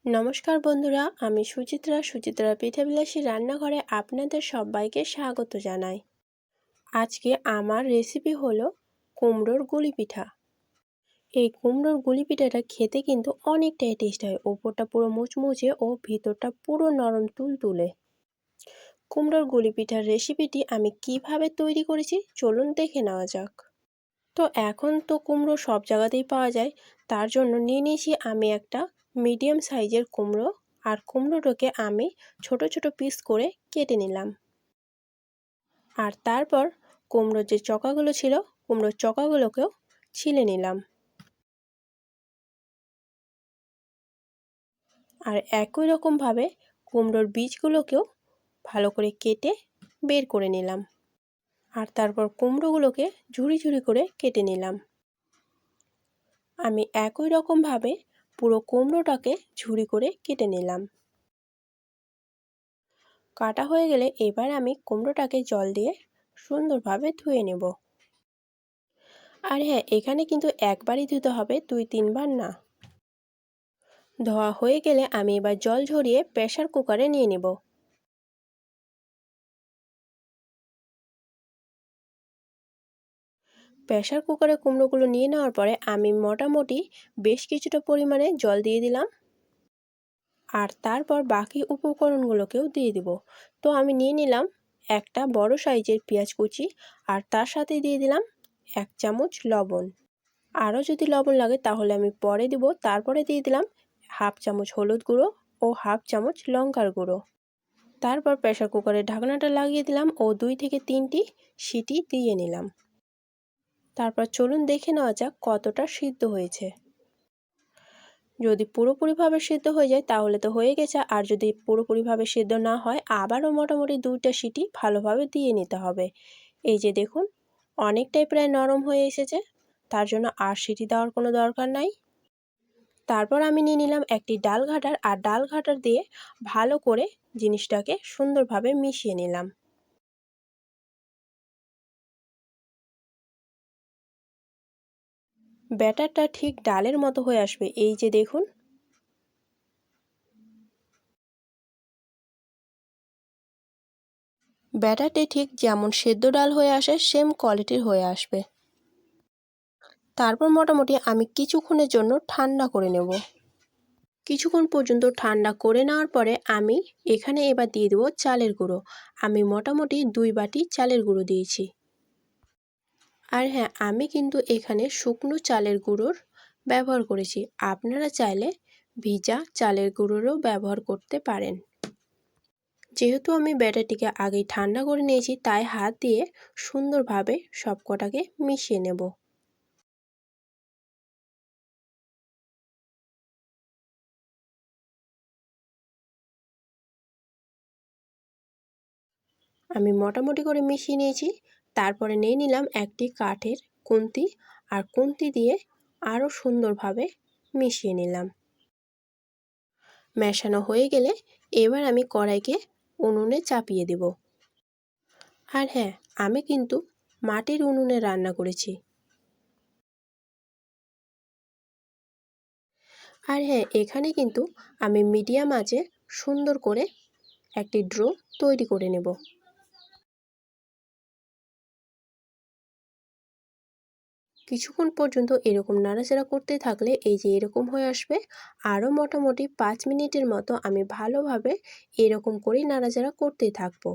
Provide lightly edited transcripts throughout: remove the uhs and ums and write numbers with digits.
নমস্কার বন্ধুরা, আমি সুচিত্রা পিঠাবিলাসী রান্নাঘরে আপনাদের সবাইকে স্বাগত জানাই। আজকে আমার রেসিপি হলো কুমড়োর গুলি পিঠা। এই কুমড়োর গুলি পিঠাটা খেতে কিন্তু অনেকটাই টেস্ট হয়। ওপরটা পুরো মুচমুচে ও ভিতরটা পুরো নরম তুলতুলে। কুমড়োর গুলি পিঠার রেসিপিটি আমি কিভাবে তৈরি করেছি চলুন দেখে নেওয়া যাক। তো এখন তো কুমড়ো সব জায়গাতেই পাওয়া যায়, তার জন্য নিয়ে নিয়েছি আমি একটা মিডিয়াম সাইজের কুমড়ো। আর কুমড়োটাকে আমি ছোট ছোট পিস করে কেটে নিলাম। আর তারপর কুমড়োর যে চকাগুলো ছিল, কুমড়োর চকাগুলোকেও ছিলে নিলাম। আর একই রকমভাবে কুমড়োর বীজগুলোকেও ভালো করে কেটে বের করে নিলাম। আর তারপর কুমড়োগুলোকে ঝুরি ঝুরি করে কেটে নিলাম। আমি একই রকমভাবে পুরো কুমড়োটাকে ঝুরি করে কেটে নিলাম। কাটা হয়ে গেলে এবার আমি কুমড়োটাকে জল দিয়ে সুন্দরভাবে ধুয়ে নেব। আর হ্যাঁ, এখানে কিন্তু একবারই ধুতে হবে, 2-3 বার না। ধোয়া হয়ে গেলে আমি এবার জল ঝরিয়ে প্রেসার কুকারে নিয়ে নেব। প্রেসার কুকারে কুমড়োগুলো নিয়ে নেওয়ার পরে আমি মোটামুটি বেশ কিছুটা পরিমাণে জল দিয়ে দিলাম। আর তারপর বাকি উপকরণগুলোকেও দিয়ে দিব। তো আমি নিয়ে নিলাম একটা বড় সাইজের পেঁয়াজ কুচি, আর তার সাথে দিয়ে দিলাম 1 চামচ লবণ। আরও যদি লবণ লাগে তাহলে আমি পরে দিব। তারপরে দিয়ে দিলাম 1/2 চামচ হলুদ গুঁড়ো ও 1/2 চামচ লঙ্কার গুঁড়ো। তারপর প্রেসার কুকারের ঢাকনাটা লাগিয়ে দিলাম ও 2 থেকে 3টি সিটি দিয়ে নিলাম। তারপর চলুন দেখে নেওয়া যাক কতটা সিদ্ধ হয়েছে। যদি পুরোপুরিভাবে সিদ্ধ হয়ে যায় তাহলে তো হয়ে গেছে, আর যদি পুরোপুরিভাবে সিদ্ধ না হয় আবারও মোটামুটি 2টা সিটি ভালোভাবে দিয়ে নিতে হবে। এই যে দেখুন, অনেকটাই প্রায় নরম হয়ে এসেছে, তার জন্য আর সিটি দেওয়ার কোনো দরকার নাই। তারপর আমি নিয়ে নিলাম একটি ডাল ঘাটার, আর ডাল ঘাটার দিয়ে ভালো করে জিনিসটাকে সুন্দরভাবে মিশিয়ে নিলাম। ব্যাটারটা ঠিক ডালের মতো হয়ে আসবে। এই যে দেখুন, ব্যাটারটি ঠিক যেমন সেদ্ধ ডাল হয়ে আসে সেম কোয়ালিটির হয়ে আসবে। তারপর মোটামুটি আমি কিছুক্ষণের জন্য ঠান্ডা করে নেব। কিছুক্ষণ পর্যন্ত ঠান্ডা করে নেওয়ার পরে আমি এখানে এবার দিয়ে দেবো চালের গুঁড়ো। আমি মোটামুটি 2 বাটি চালের গুঁড়ো দিয়েছি। আর হ্যাঁ, আমি কিন্তু এখানে শুকনো চালের গুঁড়োর ব্যবহার করেছি। আপনারা চাইলে ভিজা চালের গুঁড়োরও ব্যবহার করতে পারেন। যেহেতু আমি ব্যাটারটিকে আগেই ঠান্ডা করে নিয়েছি, তাই হাত দিয়ে সুন্দরভাবে সবকটাকে মিশিয়ে নেব। আমি মোটামুটি করে মিশিয়ে নিয়েছি। তারপরে নিয়ে নিলাম একটি কাঠের খুন্তি, আর খুন্তি দিয়ে আরও সুন্দরভাবে মিশিয়ে নিলাম। মেশানো হয়ে গেলে এবার আমি কড়াইকে উনুনে চাপিয়ে দেব। আর হ্যাঁ, আমি কিন্তু মাটির উনুনে রান্না করেছি। আর হ্যাঁ, এখানে কিন্তু আমি মিডিয়াম আঁচে সুন্দর করে একটি ড্রো তৈরি করে নেব। কিছুক্ষণ পর্যন্ত এরকম নাড়াচাড়া করতে থাকলে এই যে এরকম হয়ে আসবে। আরও মোটামুটি 5 মিনিটের মতো আমি ভালোভাবে এরকম করেই নাড়াচাড়া করতেই থাকবো।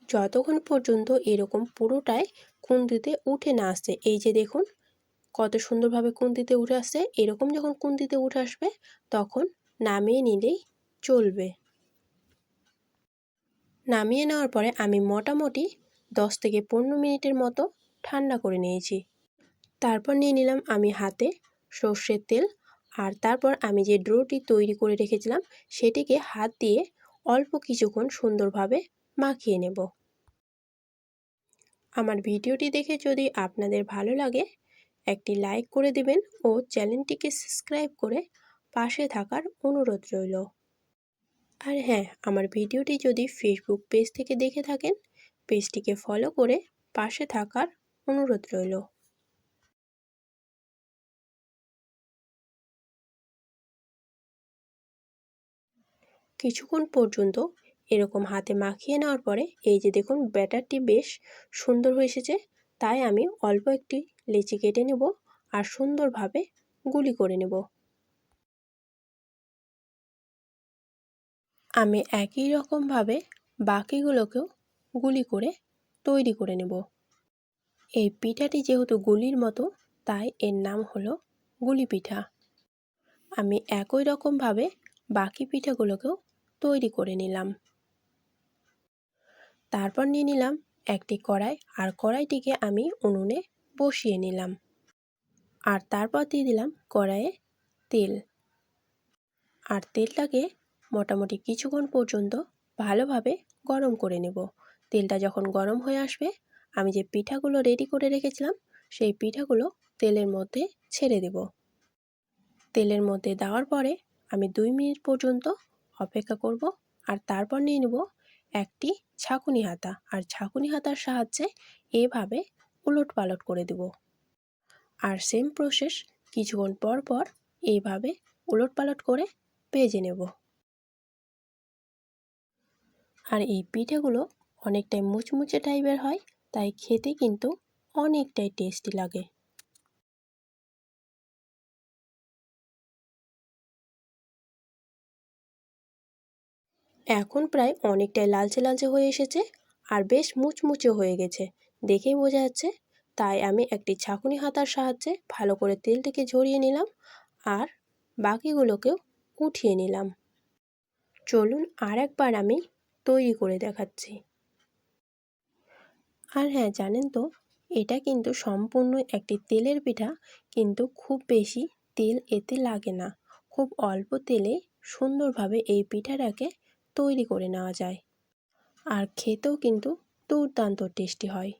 যতক্ষণ পর্যন্ত এরকম পুরোটাই খুন্তিতে উঠে না আসছে। এই যে দেখুন কত সুন্দরভাবে খুন্তিতে উঠে আসছে। এরকম যখন খুন্তিতে উঠে আসবে তখন নামিয়ে নিলেই চলবে। নামিয়ে নেওয়ার পরে আমি মোটামুটি 10 থেকে 15 মিনিটের মতো ঠান্ডা করে নিয়েছি। তারপর নিয়ে নিলাম আমি হাতে সর্ষের তেল, আর তারপর আমি যে ডোটি তৈরি করে রেখেছিলাম সেটিকে হাত দিয়ে অল্প কিছুক্ষণ সুন্দরভাবে মাখিয়ে নেব। আমার ভিডিওটি দেখে যদি আপনাদের ভালো লাগে একটি লাইক করে দিবেন ও চ্যানেলটিকে সাবস্ক্রাইব করে পাশে থাকার অনুরোধ রইল। আর হ্যাঁ, আমার ভিডিওটি যদি ফেসবুক পেজ থেকে দেখে থাকেন, পেজটিকে ফলো করে পাশে থাকার অনুরোধ রইল। কিছুক্ষণ পর্যন্ত এরকম হাতে মাখিয়ে নেওয়ার পরে এই যে দেখুন ব্যাটারটি বেশ সুন্দর হয়ে এসেছে। তাই আমি অল্প একটি লেচি কেটে নেব আর সুন্দরভাবে গুলি করে নেব। আমি একই রকমভাবে বাকিগুলোকেও গুলি করে তৈরি করে নেব। এই পিঠাটি যেহেতু গুলির মতো তাই এর নাম হলো গুলি পিঠা। আমি একই রকমভাবে বাকি পিঠাগুলোকেও তৈরি করে নিলাম। তারপর নিয়ে নিলাম একটি কড়াই আর কড়াইটিকে আমি উনুনে বসিয়ে নিলাম। আর তারপর দিয়ে দিলাম কড়াইয়ে তেল। আর তেলটাকে মোটামুটি কিছুক্ষণ পর্যন্ত ভালোভাবে গরম করে নেব। তেলটা যখন গরম হয়ে আসবে আমি যে পিঠাগুলো রেডি করে রেখেছিলাম সেই পিঠাগুলো তেলের মধ্যে ছেড়ে দেব। তেলের মধ্যে দেওয়ার পরে আমি 2 মিনিট পর্যন্ত অপেক্ষা করব। আর তারপর নিয়ে নেব একটি ছাঁকুনি হাতা। আর ছাঁকুনি হাতার সাহায্যে এভাবে উলটপালট করে দেব। আর সেম প্রসেস কিছুক্ষণ পর পর এইভাবে উলটপালট করে ভেজে নেব। আর এই পিঠেগুলো অনেকটাই মুচমুচে টাইপের হয়, তাই খেতে কিন্তু অনেকটাই টেস্টি লাগে। এখন প্রায় অনেকটাই লালচে লালচে হয়ে এসেছে আর বেশ মুচমুচে হয়ে গেছে, দেখেই বোঝা যাচ্ছে। তাই আমি একটি ছাঁকুনি হাতার সাহায্যে ভালো করে তেলটিকে ঝরিয়ে নিলাম আর বাকিগুলোকেও উঠিয়ে নিলাম। চলুন আর একবার আমি তৈরি করে দেখাচ্ছি। আর হ্যাঁ, জানেন তো এটা কিন্তু সম্পূর্ণ একটি তেলের পিঠা, কিন্তু খুব বেশি তেল এতে লাগে না। খুব অল্প তেলে সুন্দরভাবে এই পিঠাটাকে তৈরি করে নেওয়া যায় আর খেতেও কিন্তু দুর্দান্ত টেস্টি হয়।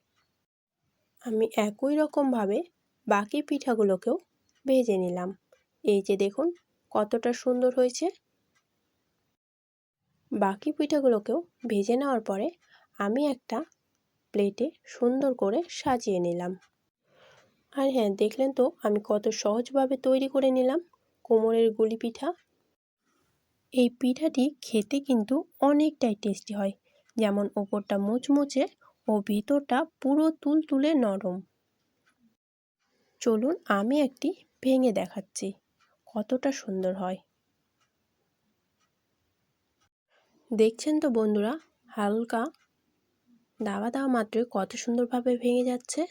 আমি একই রকমভাবে বাকি পিঠাগুলোকেও ভেজে নিলাম। এই যে দেখুন কতটা সুন্দর হয়েছে। বাকি পিঠাগুলোকেও ভেজে নেওয়ার পরে আমি একটা প্লেটে সুন্দর করে সাজিয়ে নিলাম। আর হ্যাঁ, দেখলেন তো আমি কত সহজভাবে তৈরি করে নিলাম কোমরের গুলি পিঠা। এই পিঠাটি খেতে কিন্তু অনেকটাই টেস্টি হয়, যেমন ওপরটা মুচমুচে ও ভিতরটা পুরো তুলতুলে নরম। চলুন আমি একটি ভেঙে দেখাচ্ছি কতটা সুন্দর হয়। দেখছেন তো বন্ধুরা, হালকা দাওয়া দেওয়া মাত্রই কত সুন্দরভাবে ভেঙে যাচ্ছে।